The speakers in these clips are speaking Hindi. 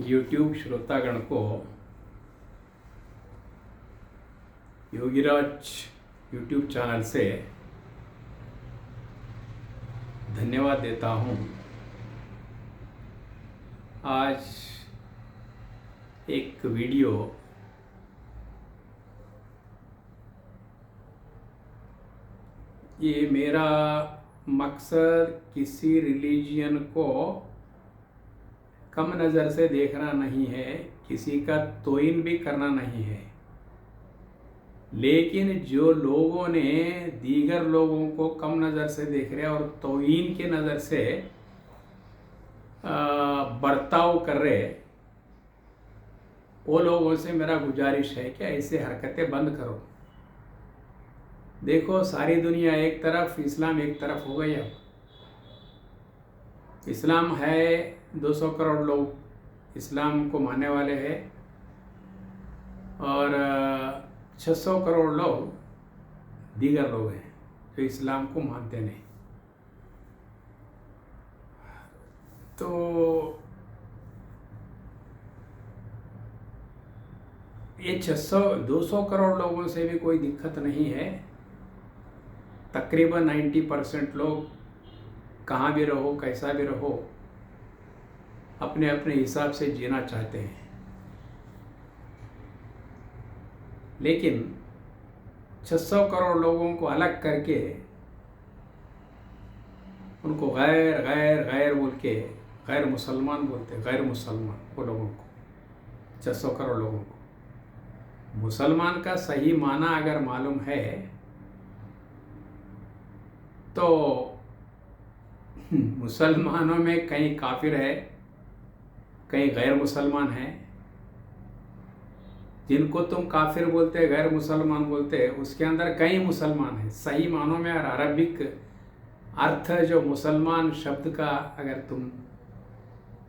यूट्यूब श्रोतागण को योगीराज यूट्यूब चैनल से धन्यवाद देता हूँ। आज एक वीडियो ये मेरा मकसद किसी रिलीजियन को कम नज़र से देखना नहीं है, किसी का तौहीन भी करना नहीं है, लेकिन जो लोगों ने दीगर लोगों को कम नज़र से देख रहे और तौहीन के नज़र से बर्ताव कर रहे, वो लोगों से मेरा गुजारिश है कि ऐसे हरकतें बंद करो। देखो, सारी दुनिया एक तरफ, इस्लाम एक तरफ हो गई। अब इस्लाम है, 200 करोड़ लोग इस्लाम को मानने वाले हैं और 600 करोड़ लोग दीगर लोग हैं जो इस्लाम को मानते नहीं। तो ये 200 करोड़ लोगों से भी कोई दिक्कत नहीं है। तकरीबन 90% लोग कहाँ भी रहो, कैसा भी रहो, अपने अपने हिसाब से जीना चाहते हैं। लेकिन 600 करोड़ लोगों को अलग करके उनको गैर गैर गैर बोल के गैर मुसलमान बोलते, गैर मुसलमान वो लोगों को, 600 करोड़ लोगों को मुसलमान का सही माना अगर मालूम है तो मुसलमानों में कहीं काफिर है, कहीं गैर मुसलमान हैं। जिनको तुम काफिर बोलते, गैर मुसलमान बोलते, उसके अंदर कई मुसलमान हैं सही मानों में। और अरबिक अर्थ जो मुसलमान शब्द का अगर तुम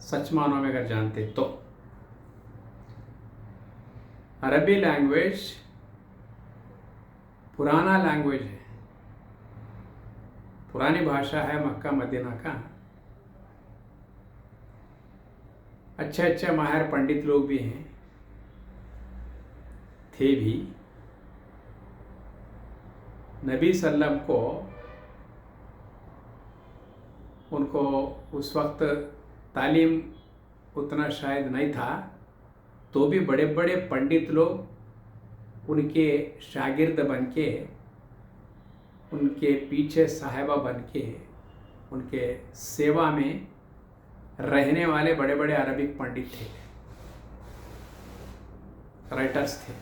सच मानों में अगर जानते तो अरबी लैंग्वेज पुराना लैंग्वेज है, पुरानी भाषा है मक्का मदीना का। अच्छे अच्छे माहिर पंडित लोग भी हैं, थे भी। नबी सल्लम को उनको उस वक्त तालीम उतना शायद नहीं था, तो भी बड़े बड़े पंडित लोग उनके शागिर्द बन के, उनके पीछे साहिबा बन के, उनके सेवा में रहने वाले बड़े बड़े अरबिक पंडित थे, राइटर्स थे।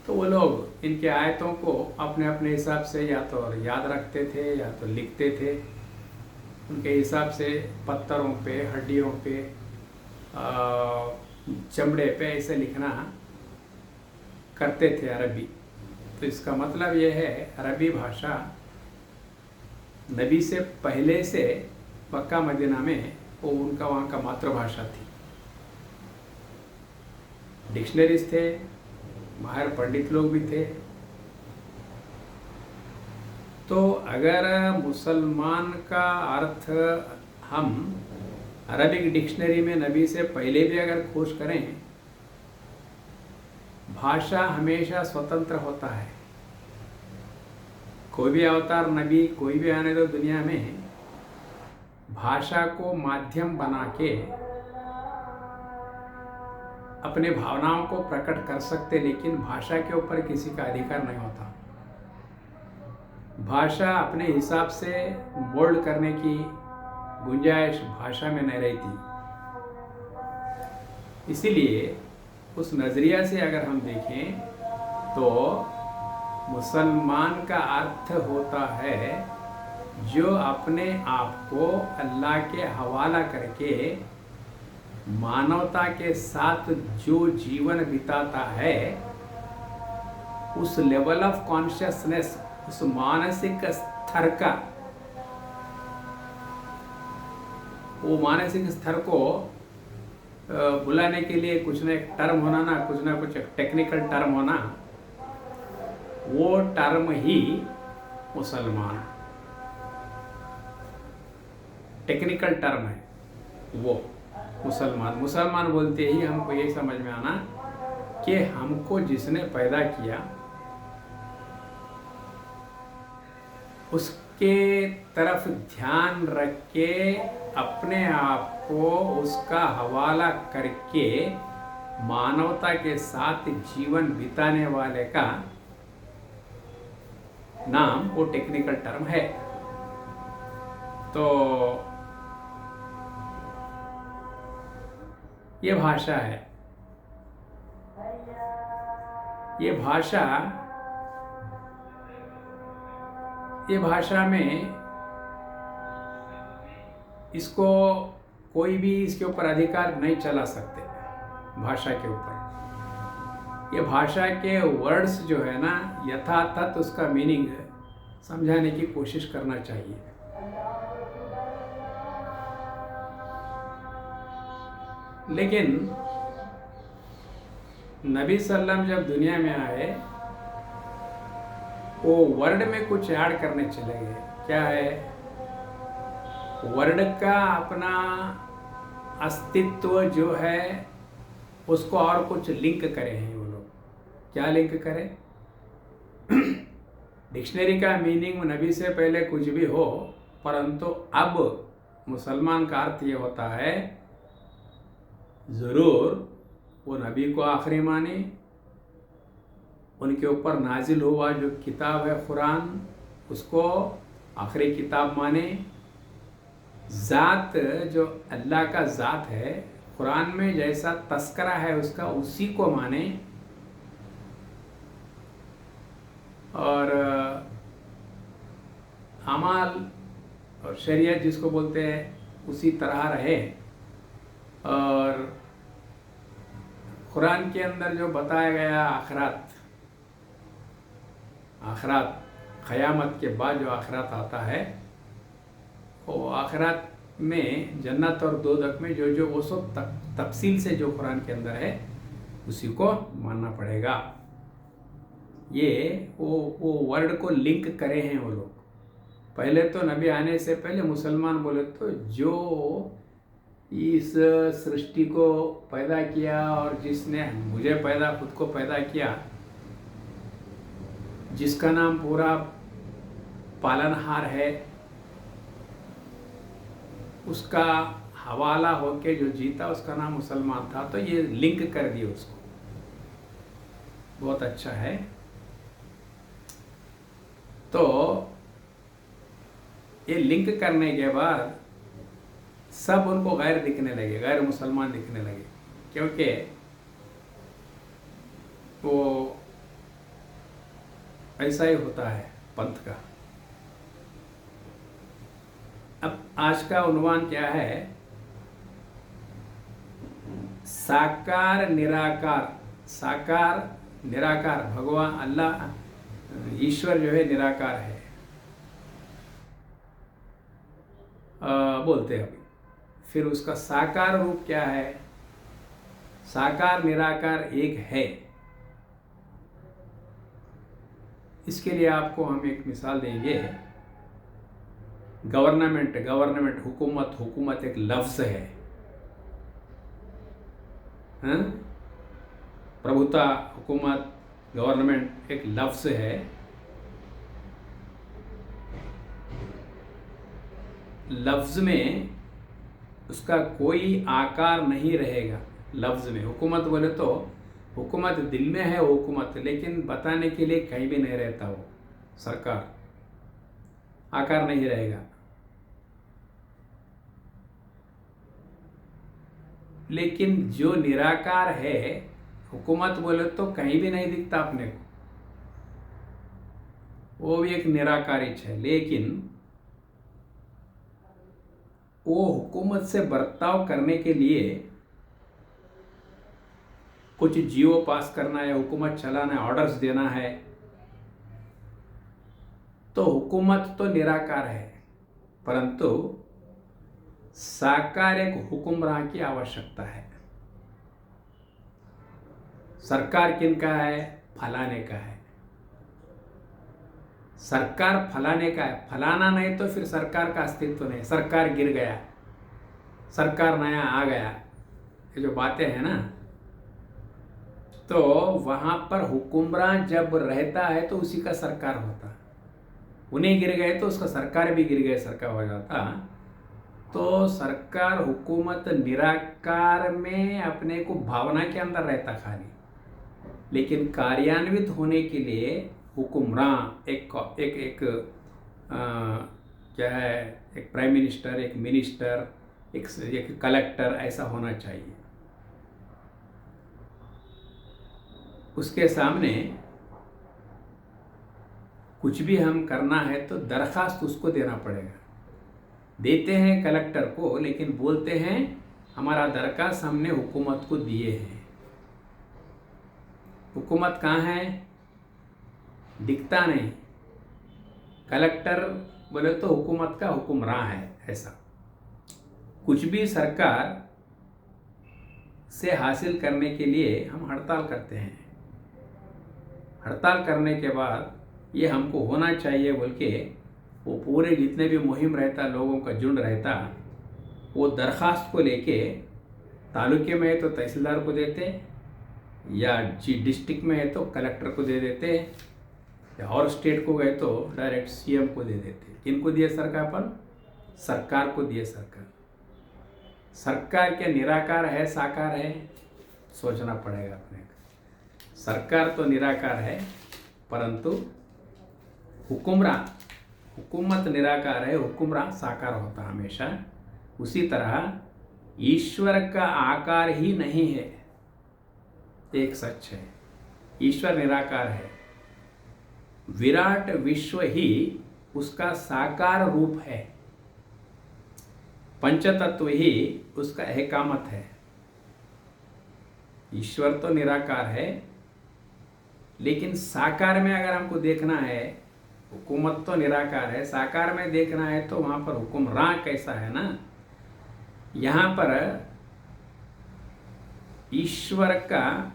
तो वो लोग इनके आयतों को अपने अपने हिसाब से या तो याद रखते थे या तो लिखते थे। उनके हिसाब से पत्थरों पे, हड्डियों पे, चमड़े पे ऐसे लिखना करते थे अरबी। तो इसका मतलब यह है, अरबी भाषा नबी से पहले से मक्का मदीना में वो उनका वहाँ का मातृभाषा थी। डिक्शनरीज थे, माहिर पंडित लोग भी थे। तो अगर मुसलमान का अर्थ हम अरबिक डिक्शनरी में नबी से पहले भी अगर खोज करें, भाषा हमेशा स्वतंत्र होता है। कोई भी अवतार नबी, कोई भी आने दो दुनिया में, भाषा को माध्यम बना के अपने भावनाओं को प्रकट कर सकते, लेकिन भाषा के ऊपर किसी का अधिकार नहीं होता। भाषा अपने हिसाब से मोल्ड करने की गुंजाइश भाषा में नहीं रहती। इसीलिए उस नज़रिया से अगर हम देखें तो मुसलमान का अर्थ होता है जो अपने आप को अल्लाह के हवाला करके मानवता के साथ जो जीवन बिताता है, उस लेवल ऑफ कॉन्शियसनेस, उस मानसिक स्तर का, वो मानसिक स्तर को बुलाने के लिए कुछ ना एक टर्म होना ना, कुछ ना कुछ टेक्निकल टर्म होना, वो टर्म ही मुसलमान टेक्निकल टर्म है वो। मुसलमान मुसलमान बोलते ही हमको ये समझ में आना कि हमको जिसने पैदा किया उसके तरफ ध्यान रख के अपने आप को उसका हवाला करके मानवता के साथ जीवन बिताने वाले का नाम वो टेक्निकल टर्म है। तो ये भाषा है। ये भाषा में इसको कोई भी इसके ऊपर अधिकार नहीं चला सकते। भाषा के ऊपर ये भाषा के वर्ड्स जो है ना, यथातथ उसका मीनिंग समझाने की कोशिश करना चाहिए। लेकिन नबी सल्लम जब दुनिया में आए वो वर्ड में कुछ ऐड करने चले गए। क्या है? वर्ड का अपना अस्तित्व जो है उसको और कुछ लिंक करे हैं वो लोग। क्या लिंक करें? डिक्शनरी का मीनिंग नबी से पहले कुछ भी हो, परंतु अब मुसलमान का अर्थ ये होता है ज़रूर वो नबी को आखिरी माने, उनके ऊपर नाजिल हुआ जो किताब है कुरान उसको आखिरी किताब माने, ज़ात जो अल्लाह का ज़ात है कुरान में जैसा तस्करा है उसका उसी को माने, और अमाल और शरीयत जिसको बोलते हैं उसी तरह रहे। और कुरान के अंदर जो बताया गया आखिरत क़यामत के बाद जो आखिरत आता है वो आखिरत में जन्नत और दोज़ख में जो वो सब तफसील से जो कुरान के अंदर है उसी को मानना पड़ेगा। ये वो वर्ड को लिंक करे हैं वो लोग। पहले तो नबी आने से पहले मुसलमान बोले तो जो इस सृष्टि को पैदा किया और जिसने मुझे खुद को पैदा किया, जिसका नाम पूरा पालनहार है, उसका हवाला होके जो जीता उसका नाम मुसलमान था। तो ये लिंक कर दिए उसको। बहुत अच्छा है। तो ये लिंक करने के बाद सब उनको गैर दिखने लगे, गैर मुसलमान दिखने लगे, क्योंकि वो ऐसा ही होता है पंथ का। अब आज का उन्वान क्या है? साकार निराकार। साकार निराकार, भगवान अल्लाह ईश्वर जो है निराकार है बोलते हैं अभी। फिर उसका साकार रूप क्या है? साकार निराकार एक है। इसके लिए आपको हम एक मिसाल देंगे। गवर्नमेंट हुकूमत एक लफ्ज़ है, हाँ? प्रभुता, हुकूमत, गवर्नमेंट एक लफ्ज़ है। लफ्ज़ में उसका कोई आकार नहीं रहेगा। लफ्ज़ में हुकूमत बोले तो हुकूमत दिल में है हुकूमत, लेकिन बताने के लिए कहीं भी नहीं रहता वो सरकार, आकार नहीं रहेगा। लेकिन जो निराकार है, हुकूमत बोले तो कहीं भी नहीं दिखता अपने को, वो भी एक निराकारी है। लेकिन वो हुकूमत से बर्ताव करने के लिए कुछ जीवो पास करना है, हुकूमत चलाना है, ऑर्डर्स देना है, तो हुकूमत तो निराकार है, परंतु साकार एक हुक्मरान की आवश्यकता है। सरकार किनका है? फलाने का है। सरकार फलाने का है, फलाना नहीं तो फिर सरकार का अस्तित्व नहीं। सरकार गिर गया, सरकार नया आ गया, ये जो बातें हैं ना, तो वहाँ पर हुक्मरान जब रहता है तो उसी का सरकार होता, उन्हें गिर गए तो उसका सरकार भी गिर गए, सरकार हो जाता। तो सरकार हुकूमत निराकार में अपने को भावना के अंदर रहता खाली, लेकिन कार्यान्वित होने के लिए हुक्मरान एक एक एक क्या है, एक प्राइम मिनिस्टर, एक मिनिस्टर, एक कलेक्टर ऐसा होना चाहिए। उसके सामने कुछ भी हम करना है तो दरखास्त उसको देना पड़ेगा। देते हैं कलेक्टर को, लेकिन बोलते हैं हमारा दरखास्त हमने हुकूमत को दिए हैं। हुकूमत कहाँ है, दिखता नहीं। कलेक्टर बोले तो हुकूमत का हुक्मरान है। ऐसा कुछ भी सरकार से हासिल करने के लिए हम हड़ताल करते हैं। हड़ताल करने के बाद ये हमको होना चाहिए बोल के वो पूरे जितने भी मुहिम रहता, लोगों का झुंड रहता, वो दरख्वास्त को लेके तालुके में है तो तहसीलदार को देते, या डिस्ट्रिक्ट में है तो कलेक्टर को दे देते, या और स्टेट को गए तो डायरेक्ट सीएम को दे देते। किनको दिए सरकार पर? सरकार को दिए। सरकार क्या निराकार है साकार है? सोचना पड़ेगा अपने को। सरकार तो निराकार है, परंतु हुकूमत निराकार है, हुक्मरान साकार होता हमेशा। उसी तरह ईश्वर का आकार ही नहीं है, एक सच है। ईश्वर निराकार है, विराट विश्व ही उसका साकार रूप है, पंचतत्व ही उसका एकामत है। ईश्वर तो निराकार है, लेकिन साकार में अगर हमको देखना है, हुकूमत तो निराकार है, साकार में देखना है तो वहां पर हुक्मरान कैसा है ना। यहां पर ईश्वर का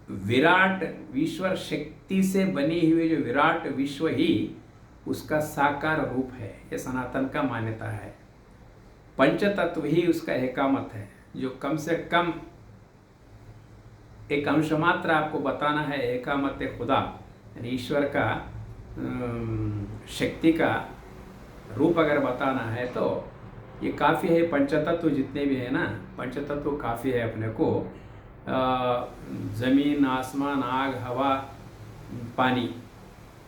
विराट, ईश्वर शक्ति से बनी हुई जो विराट विश्व ही उसका साकार रूप है, ये सनातन का मान्यता है। पंचतत्व ही उसका एकामत है, जो कम से कम एक अंश मात्र आपको बताना है। एकामत खुदा यानी ईश्वर का शक्ति का रूप अगर बताना है तो ये काफ़ी है। पंचतत्व जितने भी है ना, पंचतत्व काफ़ी है अपने को। ज़मीन, आसमान, आग, हवा, पानी,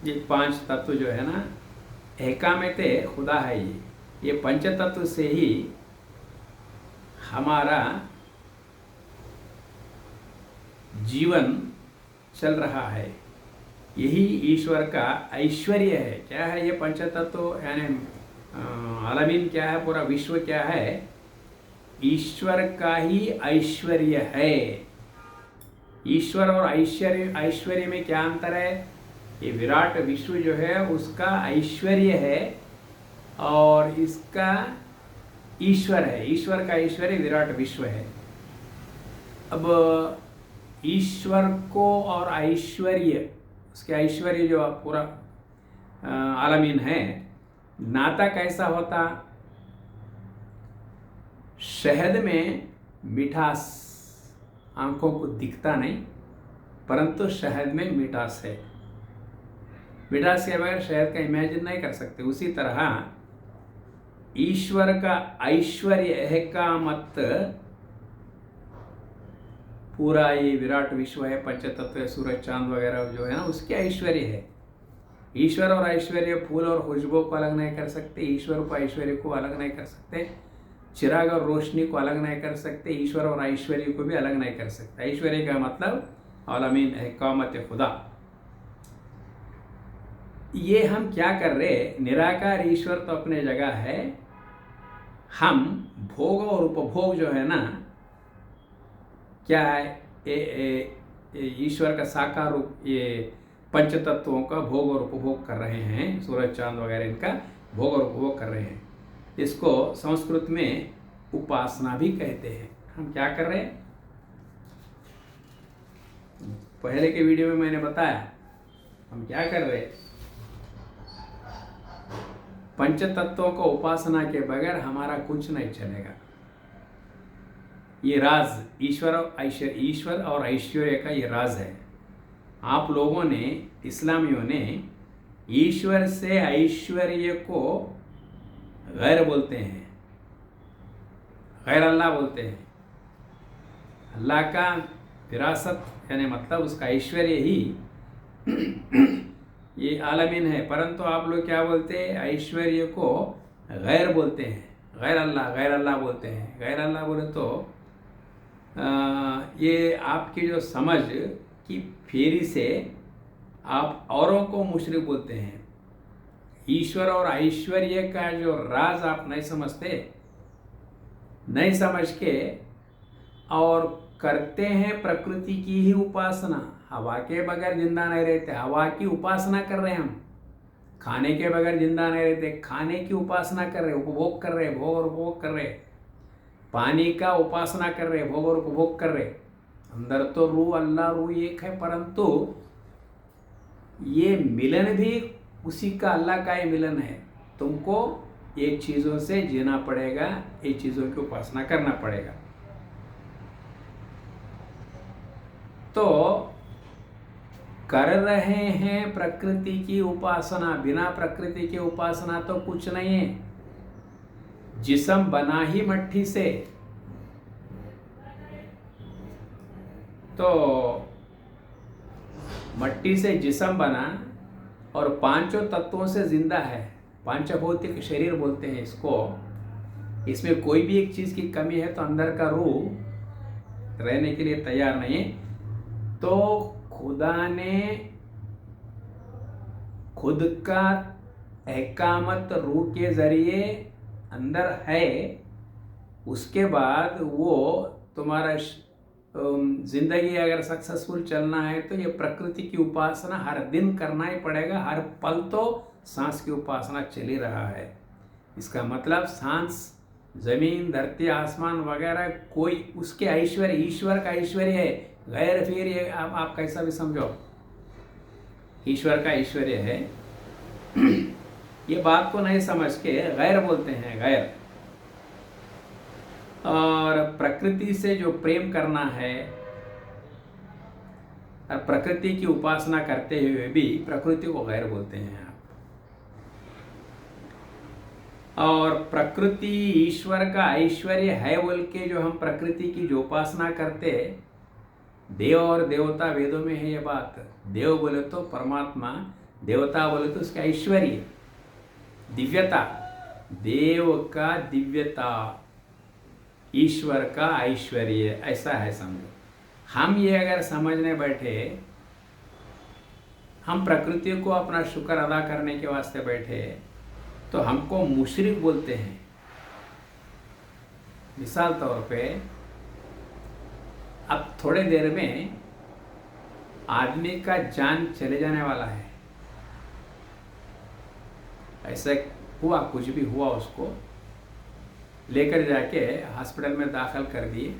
ये 5 तत्व जो है ना, एकामत खुदा है। ये पंचतत्व से ही हमारा जीवन चल रहा है। यही ईश्वर का ऐश्वर्य है। क्या है ये पंचतत्व यानी आलमीन क्या है, पूरा विश्व क्या है? ईश्वर का ही ऐश्वर्य है। ईश्वर और ऐश्वर्य में क्या अंतर है? ये विराट विश्व जो है उसका ऐश्वर्य है और इसका ईश्वर है। ईश्वर का ऐश्वर्य विराट विश्व है। अब ईश्वर को और ऐश्वर्य, उसके ऐश्वर्य जो पूरा आलमीन है, नाता कैसा होता? शहद में मिठास आंखों को दिखता नहीं, परंतु शहद में मिठास है। मिठास के बगैर शहद का इमेजिन नहीं कर सकते। उसी तरह ईश्वर का ऐश्वर्य एकामत पूरा ये विराट विश्व है, पंचतत्व, सूरज, चांद वगैरह जो है ना, उसके ऐश्वर्य है। ईश्वर और ऐश्वर्य फूल और खुशबू को अलग नहीं कर सकते, ईश्वर को ऐश्वर्य को अलग नहीं कर सकते, चिराग और रोशनी को अलग नहीं कर सकते, ईश्वर और ऐश्वर्य को भी अलग नहीं कर सकते। ऐश्वर्य का मतलब आलमीन एकामत खुदा। ये हम क्या कर रहे? निराकार ईश्वर तो अपने जगह है, हम भोग और उपभोग जो है ना, क्या है? ईश्वर का साकार रूप, ये पंचतत्वों का भोग और उपभोग कर रहे हैं। सूरज, चांद वगैरह इनका भोग और उपभोग कर रहे हैं। इसको संस्कृत में उपासना भी कहते हैं। हम क्या कर रहे हैं? पहले के वीडियो में मैंने बताया हम क्या कर रहे हैं। पंचतत्वों को उपासना के बगैर हमारा कुछ नहीं चलेगा। ये राज ईश्वर और ऐश्वर्य का ये राज है। आप लोगों ने, इस्लामियों ने, ईश्वर से ऐश्वर्य को गैर बोलते हैं, गैर अल्लाह बोलते हैं। अल्लाह का विरासत यानी मतलब उसका ऐश्वर्य ही ये आलमीन है, परंतु आप लोग क्या बोलते हैं? ऐश्वर्य को गैर बोलते हैं, गैर अल्लाह बोलते हैं। गैर अल्लाह बोले तो ये आपकी जो समझ की फेरी से आप औरों को मुशरिक बोलते हैं। ईश्वर और ऐश्वर्य का जो राज आप नहीं समझते, नहीं समझ के और करते हैं प्रकृति की ही उपासना। हवा के बगैर जिंदा नहीं रहते, हवा की उपासना कर रहे हैं हम। खाने के बगैर जिंदा नहीं रहते, खाने की उपासना कर रहे, उपभोग कर रहे, भोग और उपभोग कर रहे। पानी का उपासना कर रहे, भोग और उपभोग कर रहे। अंदर तो रूह, अल्लाह रूह एक है, परंतु ये मिलन भी उसी का, अल्लाह का ही मिलन है। तुमको ये चीज़ों से जीना पड़ेगा, ये चीज़ों की उपासना करना पड़ेगा। तो कर रहे हैं प्रकृति की उपासना, बिना प्रकृति की उपासना तो कुछ नहीं है। जिस्म बना ही मट्टी से, तो मट्टी से जिस्म बना और पांचों तत्वों से जिंदा है। पांचभौतिक शरीर बोलते हैं इसको। इसमें कोई भी एक चीज़ की कमी है तो अंदर का रूह रहने के लिए तैयार नहीं है। तो खुदा ने खुद का एकामत रूह के जरिए अंदर है, उसके बाद वो तुम्हारा जिंदगी अगर सक्सेसफुल चलना है तो ये प्रकृति की उपासना हर दिन करना ही पड़ेगा। हर पल तो सांस की उपासना चल ही रहा है। इसका मतलब सांस, जमीन, धरती, आसमान वगैरह कोई उसके ऐश्वर्य, ईश्वर का ऐश्वर्य है। गैर फिर ये आप कैसा भी समझो, ईश्वर का ऐश्वर्य है। ये बात को नहीं समझ के गैर बोलते हैं, गैर। और प्रकृति से जो प्रेम करना है और प्रकृति की उपासना करते हुए भी प्रकृति को गैर बोलते हैं आप। और प्रकृति ईश्वर का ऐश्वर्य है बोल के जो हम प्रकृति की जो उपासना करते, देव और देवता, वेदों में है ये बात। देव बोले तो परमात्मा, देवता बोले तो उसका ऐश्वर्य, दिव्यता। देव का दिव्यता, ईश्वर का ऐश्वर्य, ऐसा है समझो। हम ये अगर समझने बैठे, हम प्रकृति को अपना शुक्र अदा करने के वास्ते बैठे, तो हमको मुशरिक बोलते हैं। मिसाल तौर पे अब थोड़े देर में आदमी का जान चले जाने वाला है। ऐसा हुआ, कुछ भी हुआ, उसको लेकर जाके हॉस्पिटल में दाखिल कर दिए।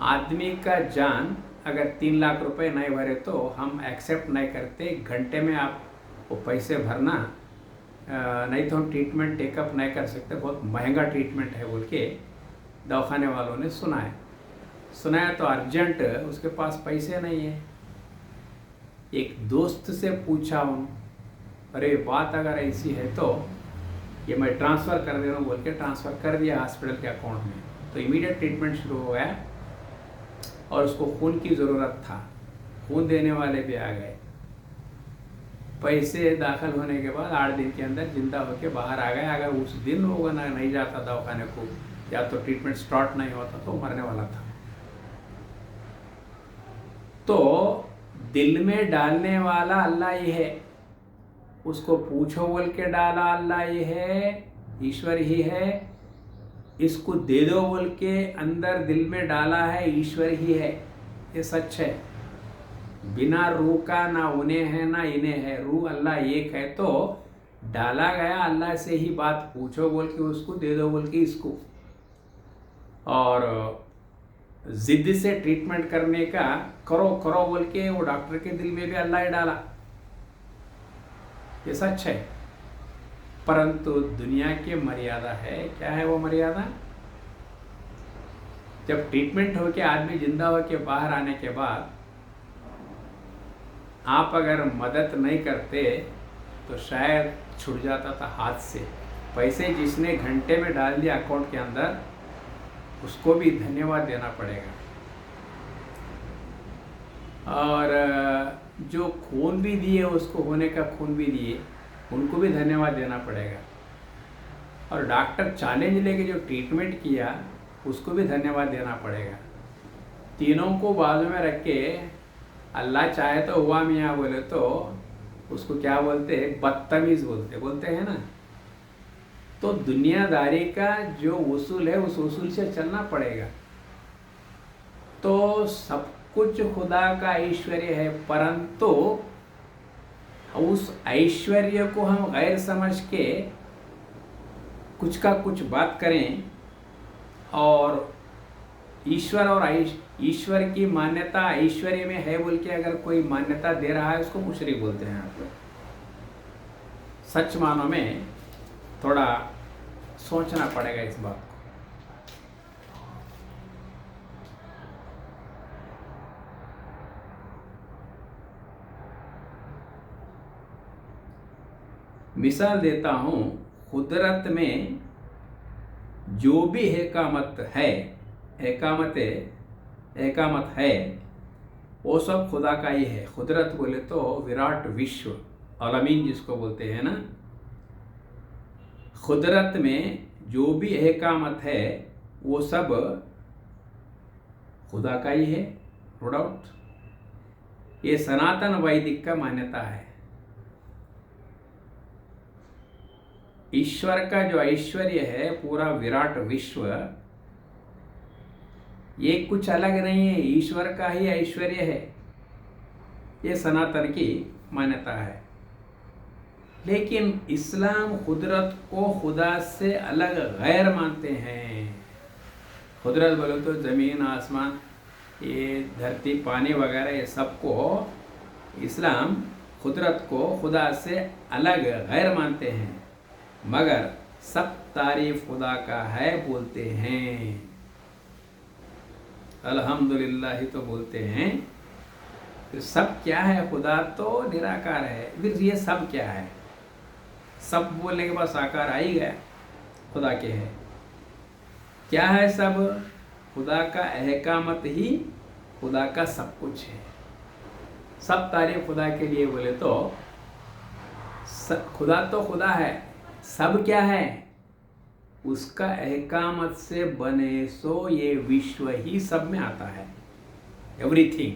आदमी का जान अगर 3 लाख रुपए नहीं भरे तो हम एक्सेप्ट नहीं करते। घंटे में आप वो पैसे भरना, नहीं तो हम ट्रीटमेंट टेकअप नहीं कर सकते, बहुत महंगा ट्रीटमेंट है बोल के दवाखाने वालों ने सुनाया तो अर्जेंट उसके पास पैसे नहीं है। एक दोस्त से पूछा उन, अरे बात अगर ऐसी है तो ये मैं ट्रांसफ़र कर दे रहा हूँ बोल के ट्रांसफ़र कर दिया हॉस्पिटल के अकाउंट में। तो इमीडिएट ट्रीटमेंट शुरू हो गया और उसको खून की ज़रूरत था। खून देने वाले भी आ गए। पैसे दाखिल होने के बाद 8 दिन के अंदर जिंदा होके बाहर आ गए। अगर उस दिन वो नहीं जाता दवाखाने को, या तो ट्रीटमेंट स्टार्ट नहीं होता तो मरने वाला था। तो दिल में डालने वाला अल्लाह ही है। उसको पूछो बोल के डाला अल्लाह ही है, ईश्वर ही है। इसको दे दो बोल के अंदर दिल में डाला है, ईश्वर ही है। ये सच है। बिना रूह का ना उन्हें है ना इन्हें है, रूह अल्लाह एक है। तो डाला गया अल्लाह से ही, बात पूछो बोल के उसको दे दो बोल के इसको। और जिद से ट्रीटमेंट करने का करो बोल के वो डॉक्टर के दिल में भी अल्लाह ही डाला। ये सच है। परंतु दुनिया की मर्यादा है। क्या है वो मर्यादा? जब ट्रीटमेंट होके आदमी जिंदा होके बाहर आने के बाद आप अगर मदद नहीं करते तो शायद छूट जाता था हाथ से। पैसे जिसने घंटे में डाल दिया अकाउंट के अंदर, उसको भी धन्यवाद देना पड़ेगा। और जो खून भी दिए, उसको होने का खून भी दिए, उनको भी धन्यवाद देना पड़ेगा। और डॉक्टर चैलेंज लेके जो ट्रीटमेंट किया, उसको भी धन्यवाद देना पड़ेगा। तीनों को बाजू में रख के अल्लाह चाहे तो हुआ मियाँ बोले तो उसको क्या बोलते हैं? बदतमीज बोलते हैं ना। तो दुनियादारी का जो उसूल है, उस उसूल से चलना पड़ेगा। तो सब कुछ खुदा का ऐश्वर्य है, परंतु उस ऐश्वर्य को हम गैर समझ के कुछ का कुछ बात करें, और ईश्वर और ईश्वर की मान्यता ऐश्वर्य में है बोल के अगर कोई मान्यता दे रहा है, उसको मुशरिक बोलते हैं आप लोग। सच मानो में थोड़ा सोचना पड़ेगा इस बात को। मिसाल देता हूँ, कुदरत में जो भी एकामत है वो सब खुदा का ही है। कुदरत बोले तो विराट विश्व, आलमीन जिसको बोलते हैं ना। कुदरत में जो भी एकामत है वो सब खुदा का ही है, नो डाउट। ये सनातन वैदिक का मान्यता है। ईश्वर का जो ऐश्वर्य है, पूरा विराट विश्व, ये कुछ अलग नहीं है, ईश्वर का ही ऐश्वर्य है। ये सनातन की मान्यता है। लेकिन इस्लाम कुदरत को खुदा से अलग गैर मानते हैं। कुदरत बोले तो ज़मीन, आसमान, ये धरती, पानी वगैरह, ये सबको इस्लाम कुदरत को खुदा से अलग गैर मानते हैं, मगर सब तारीफ खुदा का है बोलते हैं। अल्हम्दुलिल्लाह ही तो बोलते हैं। तो सब क्या है? खुदा तो निराकार है। फिर ये सब क्या है? सब बोलने के बाद साकार आ ही गया, खुदा के है। क्या है सब? खुदा का एहकामत ही खुदा का सब कुछ है। सब तारीफ खुदा के लिए बोले तो खुदा तो खुदा है, सब क्या है? उसका एहकामत से बने सो ये विश्व ही सब में आता है। एवरीथिंग,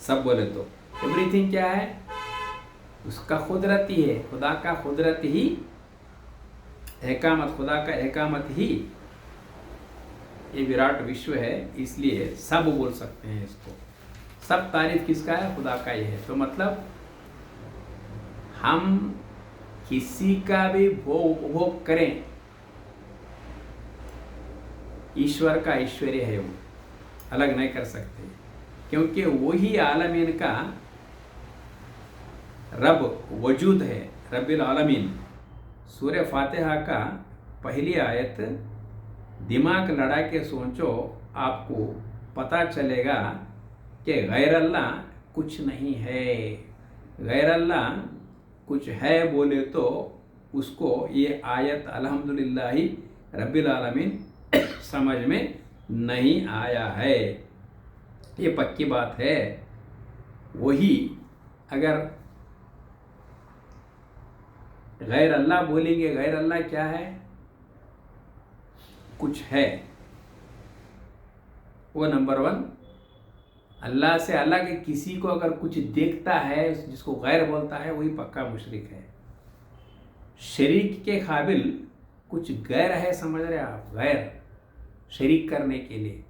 सब बोले तो एवरीथिंग क्या है? उसका कुदरत ही है। खुदा का कुदरत ही एहकामत, खुदा का एहकामत ही ये विराट विश्व है। इसलिए सब बोल सकते हैं इसको। सब तारीफ किसका है? खुदा का ही है। तो मतलब हम किसी का भी उपभोग करें, ईश्वर का ऐश्वर्य है, वो अलग नहीं कर सकते, क्योंकि वही आलमीन का रब वजूद है, रब्बिल आलमीन। सूरह फातिहा का पहली आयत दिमाग लड़ा के सोचो, आपको पता चलेगा कि गैर अल्लाह कुछ नहीं है। गैर अल्लाह कुछ है बोले तो उसको ये आयत अल्हम्दुलिल्लाहि रब्बिल आलमीन समझ में नहीं आया है। ये पक्की बात है। वही अगर गैर अल्लाह बोलेंगे, गैर अल्लाह क्या है? कुछ है, वो नंबर वन। अल्लाह से अलग किसी को अगर कुछ देखता है, जिसको गैर बोलता है, वही पक्का मुशरिक है। शरीक के काबिल कुछ गैर है, समझ रहे आप? गैर शरीक करने के लिए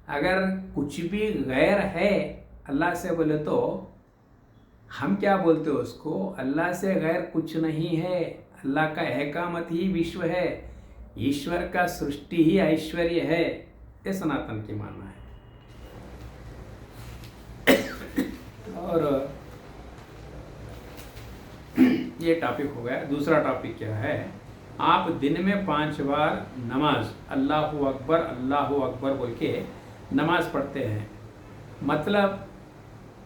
अगर कुछ भी गैर है अल्लाह से बोले तो हम क्या बोलते हो उसको? अल्लाह से गैर कुछ नहीं है। अल्लाह का एहकामत ही विश्व है, ईश्वर का सृष्टि ही ऐश्वर्य है। ये सनातन की मानना है। और ये टॉपिक हो गया। दूसरा टॉपिक क्या है? आप दिन में 5 बार नमाज अल्लाहु अकबर बोल के नमाज पढ़ते हैं। मतलब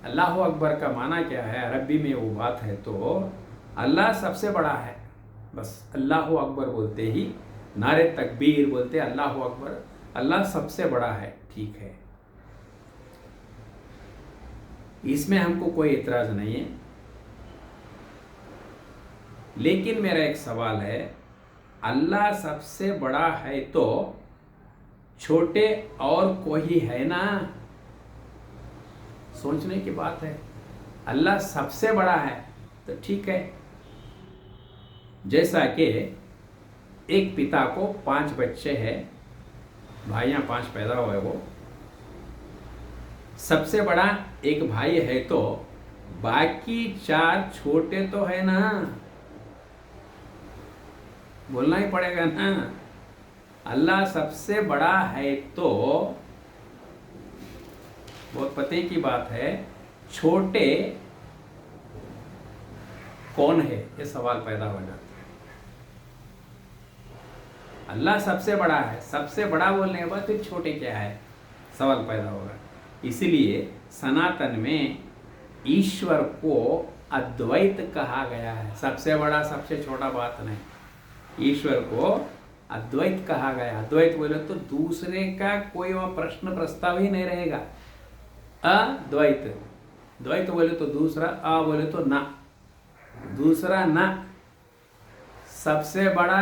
अल्लाहु अकबर का माना क्या है, अरबी में वो बात है तो अल्लाह सबसे बड़ा है। बस अल्लाहु अकबर बोलते ही, नारे तकबीर बोलते अल्लाहु अकबर, अल्लाह सबसे बड़ा है। ठीक है, इसमें हमको कोई इतराज नहीं है। लेकिन मेरा एक सवाल है, अल्लाह सबसे बड़ा है तो छोटे और कोई है ना? सोचने की बात है। अल्लाह सबसे बड़ा है तो ठीक है। जैसा कि एक पिता को 5 बच्चे हैं, भाइयां 5 पैदा हुए, वो सबसे बड़ा एक भाई है तो बाकी 4 छोटे तो है ना, बोलना ही पड़ेगा ना। अल्लाह सबसे बड़ा है तो बहुत पते की बात है, छोटे कौन है, ये सवाल पैदा हो जाता है। अल्लाह सबसे बड़ा है, सबसे बड़ा बोलने के बाद फिर छोटे क्या है, सवाल पैदा होगा। इसलिए सनातन में ईश्वर को अद्वैत कहा गया है। सबसे बड़ा सबसे छोटा बात नहीं, ईश्वर को अद्वैत कहा गया। अद्वैत बोले तो दूसरे का कोई वह प्रश्न प्रस्ताव ही नहीं रहेगा। अद्वैत, द्वैत बोले तो दूसरा, अ बोले तो ना, दूसरा ना, सबसे बड़ा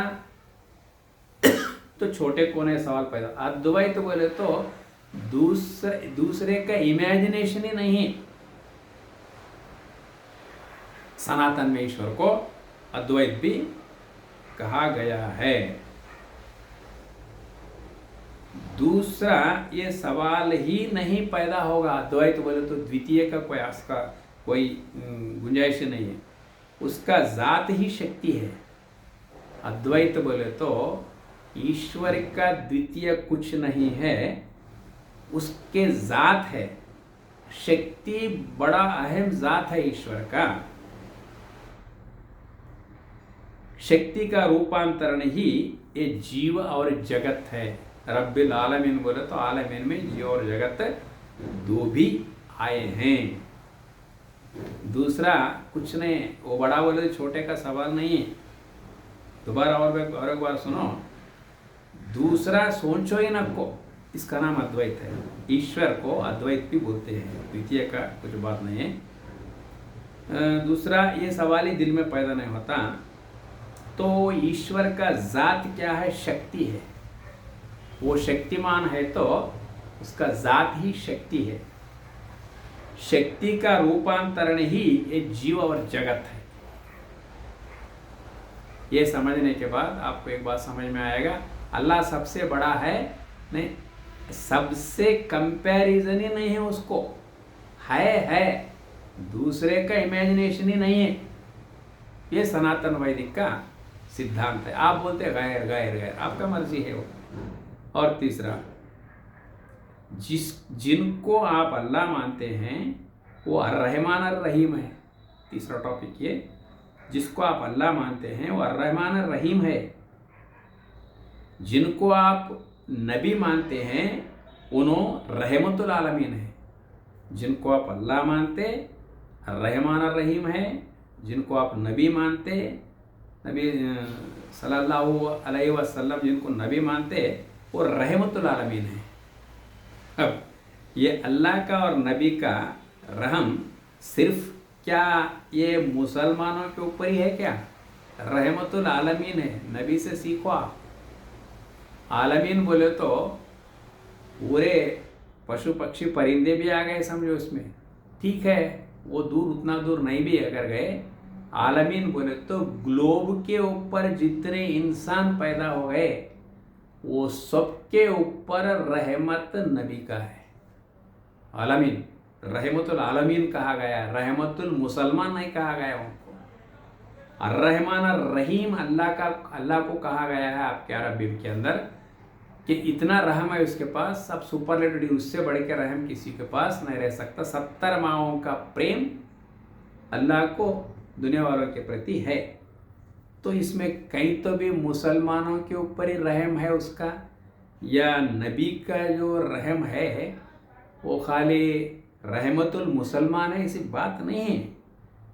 तो छोटे कौन है, सवाल पैदा। अद्वैत बोले तो दूसरे का इमेजिनेशन ही नहीं। सनातन में ईश्वर को अद्वैत भी कहा गया है। दूसरा, ये सवाल ही नहीं पैदा होगा। अद्वैत बोले तो द्वितीय का कोई आस्का, कोई गुंजाइश नहीं है। उसका जात ही शक्ति है। अद्वैत बोले तो ईश्वर का द्वितीय कुछ नहीं है, उसके जात है। शक्ति बड़ा अहम जात है ईश्वर का। शक्ति का रूपांतरण ही ये जीव और जगत है। रब्बिल आलमीन बोले तो आलमीन में जीव और जगत दो भी आए हैं। दूसरा कुछ नहीं, वो बड़ा बोले तो छोटे का सवाल नहीं है। दोबारा और एक बार सुनो, दूसरा सोचो ही न को, इसका नाम अद्वैत है। ईश्वर को अद्वैत भी बोलते हैं, द्वितीय का कुछ बात नहीं है। दूसरा, ये सवाल ही दिल में पैदा नहीं होता तो ईश्वर का जात क्या है, शक्ति है। वो शक्तिमान है तो उसका जात ही शक्ति है। शक्ति का रूपांतरण ही ये जीव और जगत है। ये समझने के बाद आपको एक बात समझ में आएगा, अल्लाह सबसे बड़ा है नहीं, सबसे कंपैरिजन ही नहीं है उसको, है दूसरे का इमेजिनेशन ही नहीं है। ये सनातन वैदिक का सिद्धांत है। आप बोलते हैं गैर गैर गैर, आपका मर्जी है वो। और तीसरा, जिनको आप अल्लाह मानते हैं वो अर्रहमान अर्रहीम है। तीसरा टॉपिक ये, जिसको आप अल्लाह मानते हैं वो अर्रहमान अर्रहीम है। जिनको आप नबी मानते हैं उन्हों रहमतुल आलमीन है। जिनको आप अल्लाह मानते रहमान अर्रहीम है, जिनको आप नबी मानते, नबी सल्लल्लाहु अलैहि वसल्लम जिनको नबी मानते वो रहमतुल आलमीन है। अब ये अल्लाह का और नबी का रहम सिर्फ क्या ये मुसलमानों के ऊपर ही है क्या? रहमतुल आलमीन है, नबी से सीखो आप। आलमीन बोले तो पूरे पशु पक्षी परिंदे भी आ गए समझो इसमें, ठीक है, वो दूर उतना दूर नहीं भी अगर गए। आलमीन बोले तो ग्लोब के ऊपर जितने इंसान पैदा हो गए वो सबके ऊपर रहमत नबी का है। आलमीन, रहमतुल आलमीन कहा गया, रहमतुल मुसलमान नहीं कहा गया उनको। अर्रहमान अर्रहीम अल्लाह को कहा गया है आपके अरबी के अंदर कि इतना रहम है उसके पास, सब सुपरलेटिव, उससे बढ़ के रहम किसी के पास नहीं रह सकता। 70 माओं का प्रेम अल्लाह को दुनिया वालों के प्रति है। तो इसमें कहीं तो भी मुसलमानों के ऊपर ही रहम है उसका, या नबी का जो रहम है वो खाली रहमतुल मुसलमान है, ऐसी बात नहीं है।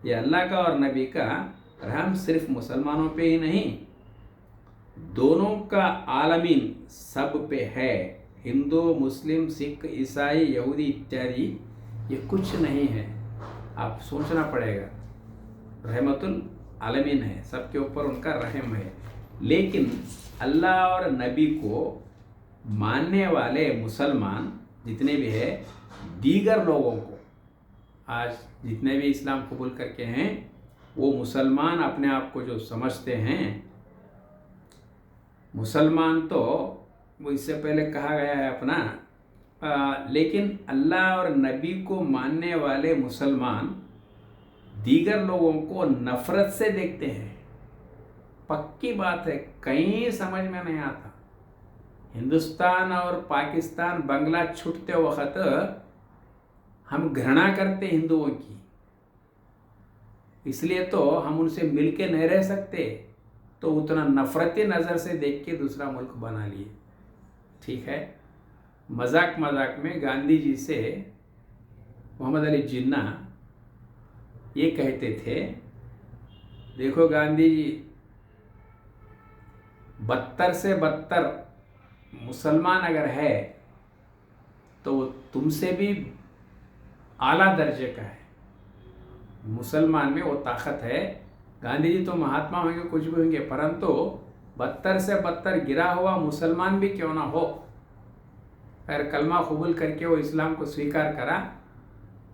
ये अल्लाह का और नबी का रहम सिर्फ मुसलमानों पे ही नहीं, दोनों का आलमीन सब पे है। हिंदू, मुस्लिम, सिख, ईसाई, यहूदी इत्यादि ये कुछ नहीं है, आप सोचना पड़ेगा। रहमतुल आलमीन है, सबके ऊपर उनका रहम है। लेकिन अल्लाह और नबी को मानने वाले मुसलमान जितने भी है, दीगर लोगों को, आज जितने भी इस्लाम कबूल करके हैं वो मुसलमान अपने आप को जो समझते हैं, मुसलमान तो वो इससे पहले कहा गया है अपना, लेकिन अल्लाह और नबी को मानने वाले मुसलमान दीगर लोगों को नफरत से देखते हैं। पक्की बात है, कहीं समझ में नहीं आता। हिंदुस्तान और पाकिस्तान, बांग्ला छूटते वक्त हम घृणा करते हिंदुओं की, इसलिए तो हम उनसे मिलके नहीं रह सकते, तो उतना नफरती नज़र से देख के दूसरा मुल्क बना लिए। ठीक है, मजाक मजाक में गांधी जी से मोहम्मद अली जिन्ना ये कहते थे, देखो गांधी जी, बदतर से बदतर मुसलमान अगर है तो वो तुमसे भी आला दर्जे का है। मुसलमान में वो ताकत है। गांधी जी तो महात्मा होंगे, कुछ भी होंगे, परंतु बदतर से बदतर गिरा हुआ मुसलमान भी क्यों ना हो, अगर कलमा कबूल करके वो इस्लाम को स्वीकार करा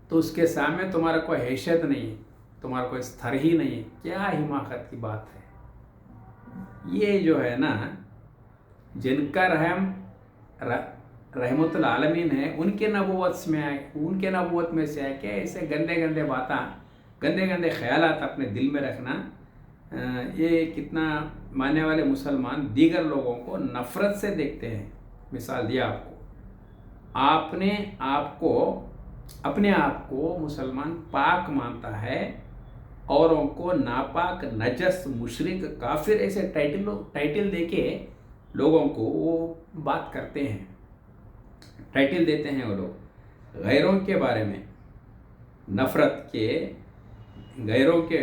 तो उसके सामने तुम्हारा कोई हैसियत नहीं है, तुम्हारा कोई स्तर ही नहीं है। क्या हिमाकत की बात है। ये जो है ना, जिनका रहम रहमतुल आलमीन है, उनके नबूवत में आए, उनके नबूवत में से आए क्या ऐसे गंदे गंदे बातें, गंदे गंदे ख्यालात अपने दिल में रखना। ये कितना मानने वाले मुसलमान दीगर लोगों को नफ़रत से देखते हैं। मिसाल दिया आपको, अपने आप को मुसलमान पाक मानता है, औरों को नापाक, नजस, मुशरिक, काफिर ऐसे टाइटल देके लोगों को वो बात करते हैं, टाइटल देते हैं। वो लोग गैरों के बारे में नफ़रत के, गैरों के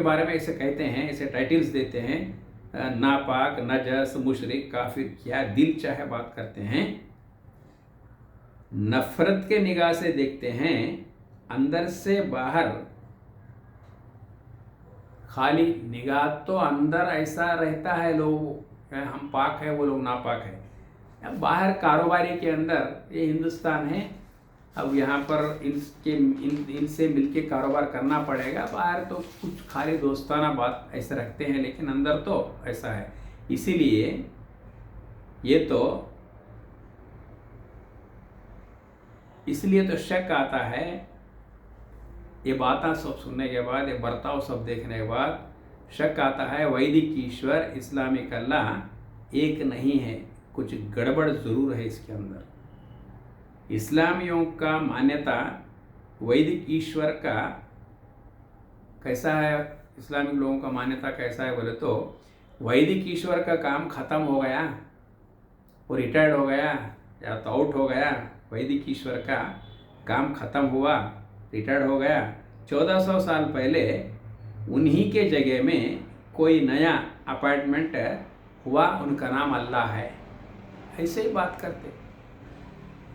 बारे में ऐसे कहते हैं, ऐसे टाइटल्स देते हैं, नापाक, नजस, मुशरिक, काफिर, क्या दिल चाहे बात करते हैं। नफ़रत के निगाह से देखते हैं, अंदर से बाहर खाली निगाह तो अंदर ऐसा रहता है, लोग हम पाक है, वो लोग नापाक है। अब बाहर कारोबारी के अंदर, ये हिंदुस्तान है, अब यहाँ पर इनसे मिलके कारोबार करना पड़ेगा। बाहर तो कुछ खाली दोस्ताना बात ऐसे रखते हैं, लेकिन अंदर तो ऐसा है। इसीलिए तो शक आता है, ये बातें सब सुनने के बाद, ये बर्ताव सब देखने के बाद शक आता है, वैदिक ईश्वर, इस्लामिक अल्लाह एक नहीं है, कुछ गड़बड़ ज़रूर है इसके अंदर। इस्लामियों का मान्यता वैदिक ईश्वर का कैसा है, इस्लामिक लोगों का मान्यता कैसा है बोले तो, वैदिक ईश्वर का काम ख़त्म हो गया, वो रिटायर्ड हो गया या तो आउट हो गया, वैदिक ईश्वर का काम ख़त्म हुआ, रिटायर्ड हो गया। 1400 साल पहले उन्हीं के जगह में कोई नया अपॉइंटमेंट हुआ, उनका नाम अल्लाह है। ऐसे ही बात करते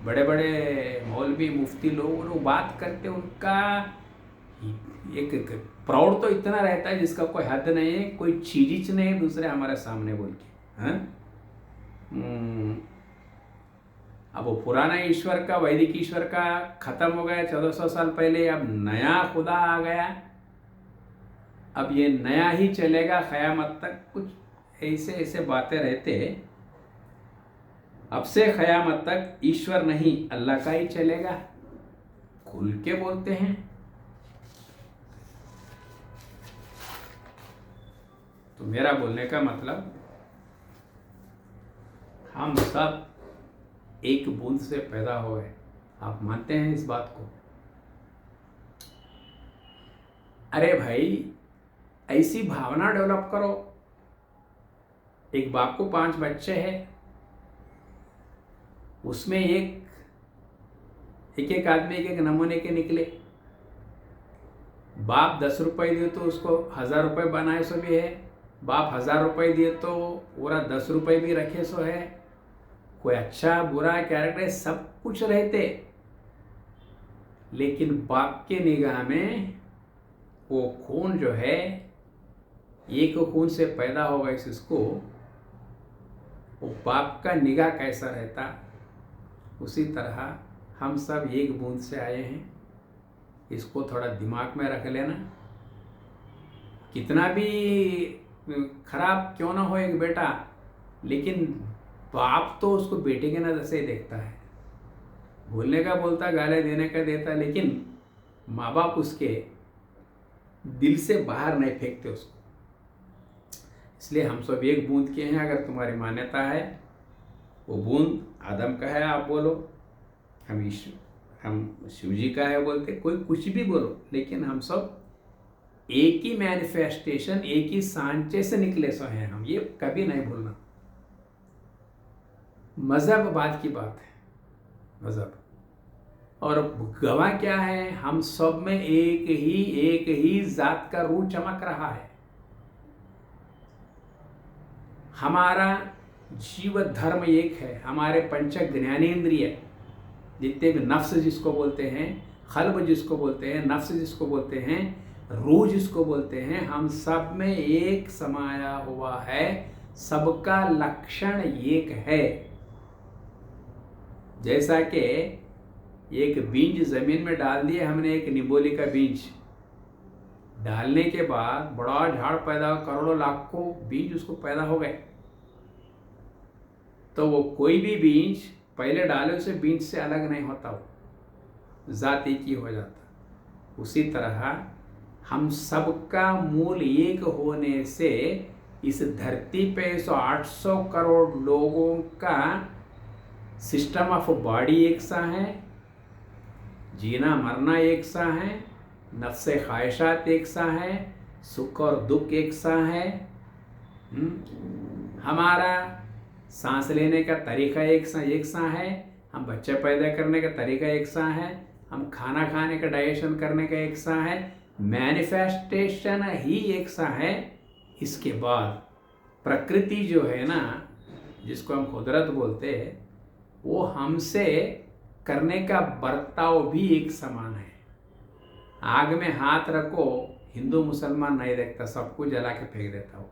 बड़े बड़े मौलवी, मुफ्ती लोग बात करते, उनका एक प्राउड तो इतना रहता है जिसका कोई हद नहीं है, कोई चीज नहीं है दूसरे हमारे सामने बोल के। हाँ, अब वो पुराना ईश्वर का, वैदिक ईश्वर का खत्म हो गया 1400 साल पहले, अब नया खुदा आ गया, अब ये नया ही चलेगा क़यामत तक। कुछ ऐसे ऐसे बातें रहते, अब से क़यामत तक ईश्वर नहीं अल्लाह का ही चलेगा, खुल के बोलते हैं। तो मेरा बोलने का मतलब, हम सब एक बूंद से पैदा हुए, आप मानते हैं इस बात को? अरे भाई, ऐसी भावना डेवलप करो। एक बाप को 5 बच्चे हैं, उसमें एक आदमी एक नमूने के निकले। बाप 10 रुपए दिए तो उसको 1000 रुपये बनाए सो भी है, बाप 1000 रुपये दिए तो पूरा 10 रुपये भी रखे सो है। कोई अच्छा बुरा कैरेक्टर सब कुछ रहते, लेकिन बाप के निगाह में वो खून जो है, एक खून से पैदा होगा इसको, वो बाप का निगाह कैसा रहता, उसी तरह हम सब एक बूंद से आए हैं। इसको थोड़ा दिमाग में रख लेना। कितना भी खराब क्यों ना हो एक बेटा, लेकिन बाप तो उसको बेटे के नजर से ही देखता है। बोलने का बोलता, गाली देने का देता, लेकिन माँ बाप उसके दिल से बाहर नहीं फेंकते उसको। इसलिए हम सब एक बूंद के हैं। अगर तुम्हारी मान्यता है वो बूंद आदम का है, आप बोलो, हम शिव जी का है बोलते, कोई कुछ भी बोलो, लेकिन हम सब एक ही मैनिफेस्टेशन, एक ही सांचे से निकले सो हैं हम, ये कभी नहीं भूलना। मजहब बाद की बात है, मजहब और गवाह क्या है, हम सब में एक ही जात का रूह चमक रहा है। हमारा जीव धर्म एक है। हमारे पंच ज्ञानेंद्रिय जितने भी, नफ्स जिसको बोलते हैं, खल्ब जिसको बोलते हैं, नफ्स जिसको बोलते हैं, रूह जिसको बोलते हैं, हम सब में एक समाया हुआ है। सबका लक्षण एक है। जैसा कि एक बीज जमीन में डाल दिए हमने, एक निबोली का बीज डालने के बाद बड़ा झाड़ पैदा, करोड़ों लाखों बीज उसको पैदा हो गए। तो वो कोई भी बीज पहले डाले उसे बीज से अलग नहीं होता, वो जात एक ही हो जाता। उसी तरह हम सबका मूल एक होने से इस धरती पे 800 करोड़ लोगों का सिस्टम ऑफ बॉडी एक सा है, जीना मरना एक सा है, नफ्से ख्वाहिशात एक सा है, सुख और दुख एक सा है, हमारा सांस लेने का तरीका एक सा है, हम बच्चे पैदा करने का तरीका एक सा है, हम खाना खाने का डाइजेशन करने का एक सा है, मैनिफेस्टेशन ही एक सा है। इसके बाद प्रकृति जो है ना, जिसको हम कुदरत बोलते हैं, वो हमसे करने का बर्ताव भी एक समान है। आग में हाथ रखो, हिंदू मुसलमान नहीं देखता, सबको जला के फेंक देता हो।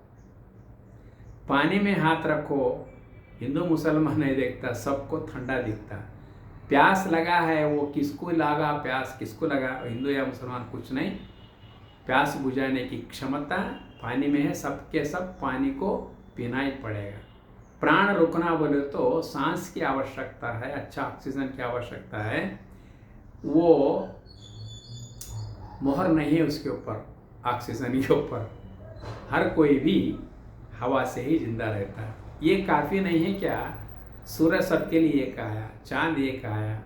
पानी में हाथ रखो, हिंदू मुसलमान नहीं देखता, सबको ठंडा दिखता। प्यास लगा है, वो किसको लगा प्यास, किसको लगा, हिंदू या मुसलमान कुछ नहीं। प्यास बुझाने की क्षमता पानी में है, सबके सब पानी को पीना ही पड़ेगा। प्राण रुकना बोले तो सांस की आवश्यकता है, अच्छा ऑक्सीजन की आवश्यकता है, वो मोहर नहीं है उसके ऊपर, ऑक्सीजन के ऊपर। हर कोई भी हवा से ही जिंदा रहता है। ये काफ़ी नहीं है क्या? सूरज सबके लिए एक आया, चांद एक आया,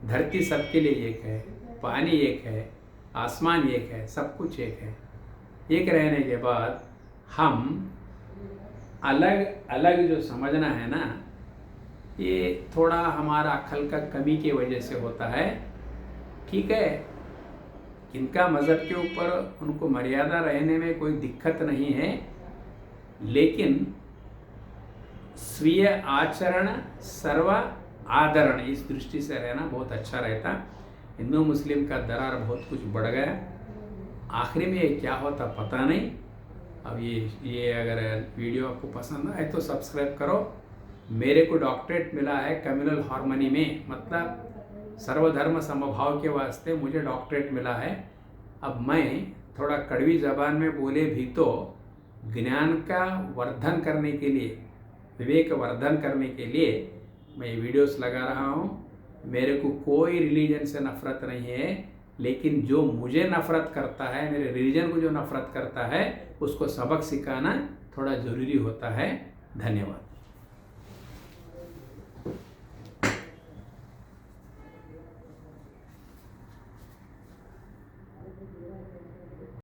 धरती सबके लिए एक है, पानी एक है, आसमान एक है, सब कुछ एक है। एक रहने के बाद हम अलग अलग जो समझना है ना, ये थोड़ा हमारा अक्ल का कमी की वजह से होता है। ठीक है, किनका मज़हब के ऊपर उनको मर्यादा रहने में कोई दिक्कत नहीं है, लेकिन स्वीय आचरण सर्व आदरण, इस दृष्टि से रहना बहुत अच्छा रहता। हिंदू मुस्लिम का दरार बहुत कुछ बढ़ गया। आखिरी में ये क्या होता पता नहीं। अब ये अगर वीडियो आपको पसंद आए तो सब्सक्राइब करो। मेरे को डॉक्टरेट मिला है कम्युनल हार्मनी में, मतलब सर्वधर्म समभाव के वास्ते मुझे डॉक्टरेट मिला है। अब मैं थोड़ा कड़वी ज़बान में बोले भी तो ज्ञान का वर्धन करने के लिए, विवेक वर्धन करने के लिए मैं वीडियोस लगा रहा हूँ। मेरे को कोई रिलीजन से नफ़रत नहीं है, लेकिन जो मुझे नफ़रत करता है, मेरे रिलीजन को जो नफ़रत करता है, उसको सबक सिखाना थोड़ा ज़रूरी होता है। धन्यवाद।